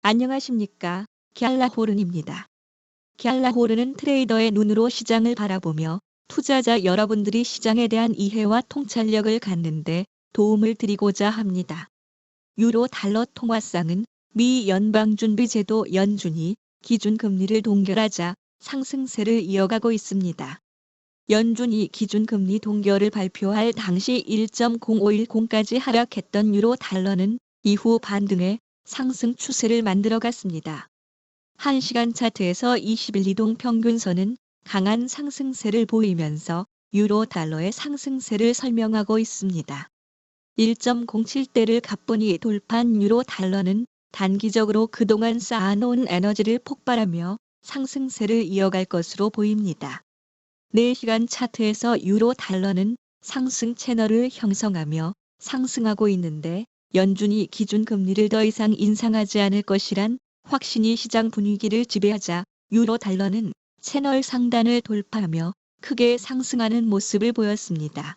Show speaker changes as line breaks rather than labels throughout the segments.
안녕하십니까. 갤라호른입니다. 갤라호른은 트레이더의 눈으로 시장을 바라보며 투자자 여러분들이 시장에 대한 이해와 통찰력을 갖는데 도움을 드리고자 합니다. 유로 달러 통화상은 미 연방준비제도 연준이 기준금리를 동결하자 상승세를 이어가고 있습니다. 연준이 기준금리 동결을 발표할 당시 1.0510까지 하락했던 유로 달러는 이후 반등해 상승 추세를 만들어갔습니다. 1시간 차트에서 20일 이동 평균선은 강한 상승세를 보이면서 유로 달러의 상승세를 설명하고 있습니다. 1.07대를 가뿐히 돌파한 유로 달러는 단기적으로 그동안 쌓아놓은 에너지를 폭발하며 상승세를 이어갈 것으로 보입니다. 4시간 차트에서 유로 달러는 상승 채널을 형성하며 상승하고 있는데 연준이 기준금리를 더 이상 인상하지 않을 것이란 확신이 시장 분위기를 지배하자 유로 달러는 채널 상단을 돌파하며 크게 상승하는 모습을 보였습니다.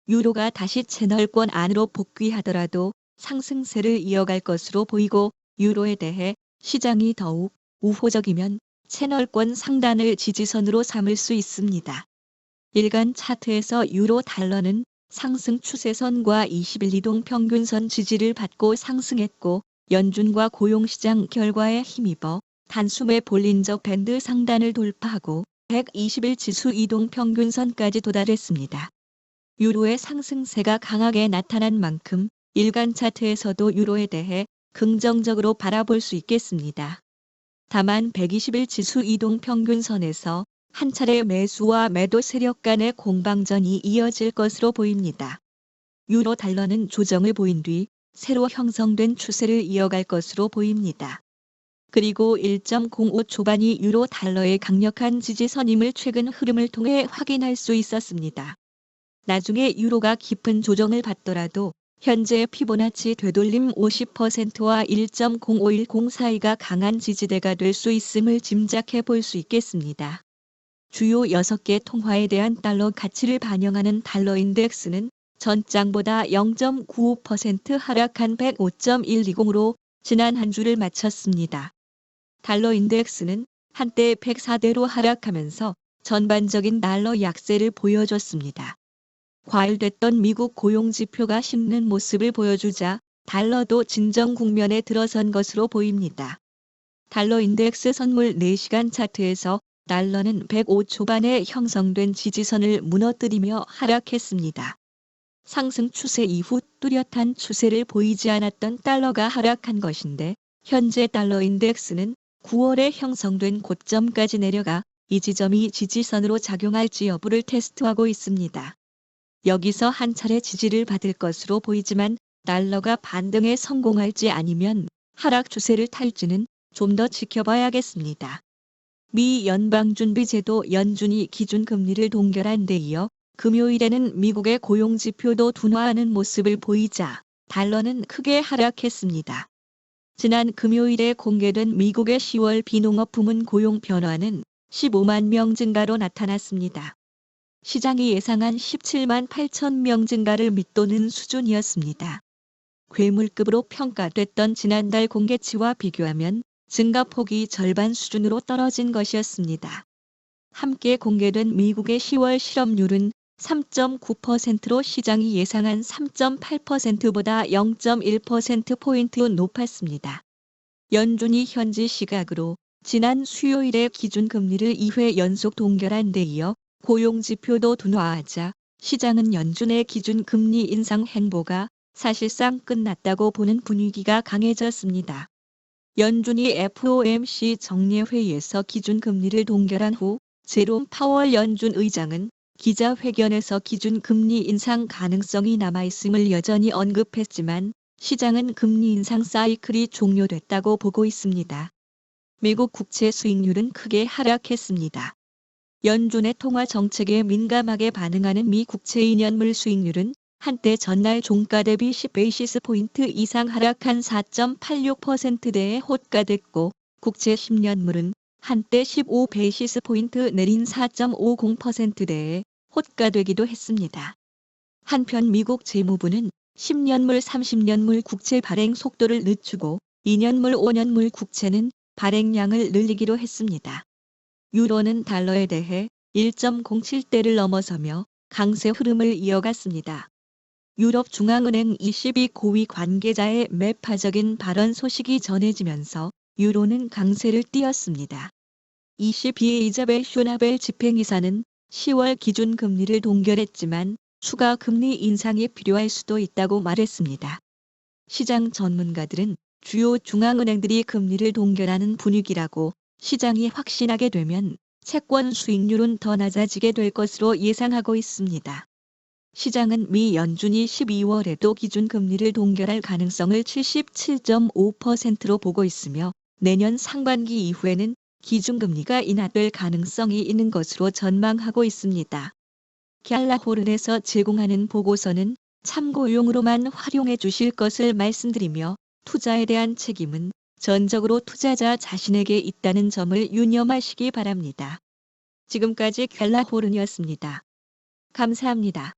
유로가 다시 채널권 안으로 복귀하더라도 상승세를 이어갈 것으로 보이고 유로에 대해 시장이 더욱 우호적이면 채널권 상단을 지지선으로 삼을 수 있습니다. 일간 차트에서 유로 달러는 상승 추세선과 20일 이동 평균선 지지를 받고 상승했고 연준과 고용시장 결과에 힘입어 단숨에 볼린저 밴드 상단을 돌파하고 120일 지수 이동 평균선까지 도달했습니다. 유로의 상승세가 강하게 나타난 만큼 일간 차트에서도 유로에 대해 긍정적으로 바라볼 수 있겠습니다. 다만 120일 지수 이동 평균선에서 한 차례 매수와 매도 세력 간의 공방전이 이어질 것으로 보입니다. 유로 달러는 조정을 보인 뒤 새로 형성된 추세를 이어갈 것으로 보입니다. 그리고 1.05 초반이 유로 달러의 강력한 지지선임을 최근 흐름을 통해 확인할 수 있었습니다. 나중에 유로가 깊은 조정을 받더라도 현재 피보나치 되돌림 50%와 1.0510 사이가 강한 지지대가 될 수 있음을 짐작해 볼 수 있겠습니다. 주요 6개 통화에 대한 달러 가치를 반영하는 달러 인덱스는 전장보다 0.95% 하락한 105.120으로 지난 한 주를 마쳤습니다. 달러 인덱스는 한때 104대로 하락하면서 전반적인 달러 약세를 보여줬습니다. 과열됐던 미국 고용지표가 식는 모습을 보여주자 달러도 진정 국면에 들어선 것으로 보입니다. 달러 인덱스 선물 4시간 차트에서 달러는 105 초반에 형성된 지지선을 무너뜨리며 하락했습니다. 상승 추세 이후 뚜렷한 추세를 보이지 않았던 달러가 하락한 것인데 현재 달러 인덱스는 9월에 형성된 고점까지 내려가 이 지점이 지지선으로 작용할지 여부를 테스트하고 있습니다. 여기서 한 차례 지지를 받을 것으로 보이지만 달러가 반등에 성공할지 아니면 하락 추세를 탈지는 좀 더 지켜봐야겠습니다. 미 연방준비제도 연준이 기준금리를 동결한 데 이어 금요일에는 미국의 고용지표도 둔화하는 모습을 보이자 달러는 크게 하락했습니다. 지난 금요일에 공개된 미국의 10월 비농업 부문 고용 변화는 15만 명 증가로 나타났습니다. 시장이 예상한 17만 8천 명 증가를 밑도는 수준이었습니다. 괴물급으로 평가됐던 지난달 공개치와 비교하면 증가폭이 절반 수준으로 떨어진 것이었습니다. 함께 공개된 미국의 10월 실업률은 3.9%로 시장이 예상한 3.8%보다 0.1%포인트 높았습니다. 연준이 현지 시각으로 지난 수요일에 기준금리를 2회 연속 동결한 데 이어 고용지표도 둔화하자 시장은 연준의 기준금리 인상 행보가 사실상 끝났다고 보는 분위기가 강해졌습니다. 연준이 FOMC 정례회의에서 기준금리를 동결한 후 제롬 파월 연준 의장은 기자회견에서 기준금리 인상 가능성이 남아있음을 여전히 언급했지만 시장은 금리 인상 사이클이 종료됐다고 보고 있습니다. 미국 국채 수익률은 크게 하락했습니다. 연준의 통화 정책에 민감하게 반응하는 미 국채 2년물 수익률은 한때 전날 종가 대비 10베이시스 포인트 이상 하락한 4.86%대에 호가됐고 국채 10년물은 한때 15베이시스 포인트 내린 4.50%대에 호가되기도 했습니다. 한편 미국 재무부는 10년물 30년물 국채 발행 속도를 늦추고 2년물 5년물 국채는 발행량을 늘리기로 했습니다. 유로는 달러에 대해 1.07대를 넘어서며 강세 흐름을 이어갔습니다. 유럽 중앙은행 22 고위 관계자의 매파적인 발언 소식이 전해지면서 유로는 강세를 띄었습니다. 22의 이자벨 쇼나벨 집행이사는 10월 기준금리를 동결했지만 추가 금리 인상이 필요할 수도 있다고 말했습니다. 시장 전문가들은 주요 중앙은행들이 금리를 동결하는 분위기라고 시장이 확신하게 되면 채권 수익률은 더 낮아지게 될 것으로 예상하고 있습니다. 시장은 미 연준이 12월에도 기준금리를 동결할 가능성을 77.5%로 보고 있으며 내년 상반기 이후에는 기준금리가 인하될 가능성이 있는 것으로 전망하고 있습니다. 갤라호른에서 제공하는 보고서는 참고용으로만 활용해 주실 것을 말씀드리며 투자에 대한 책임은 전적으로 투자자 자신에게 있다는 점을 유념하시기 바랍니다. 지금까지 갤라호른이었습니다. 감사합니다.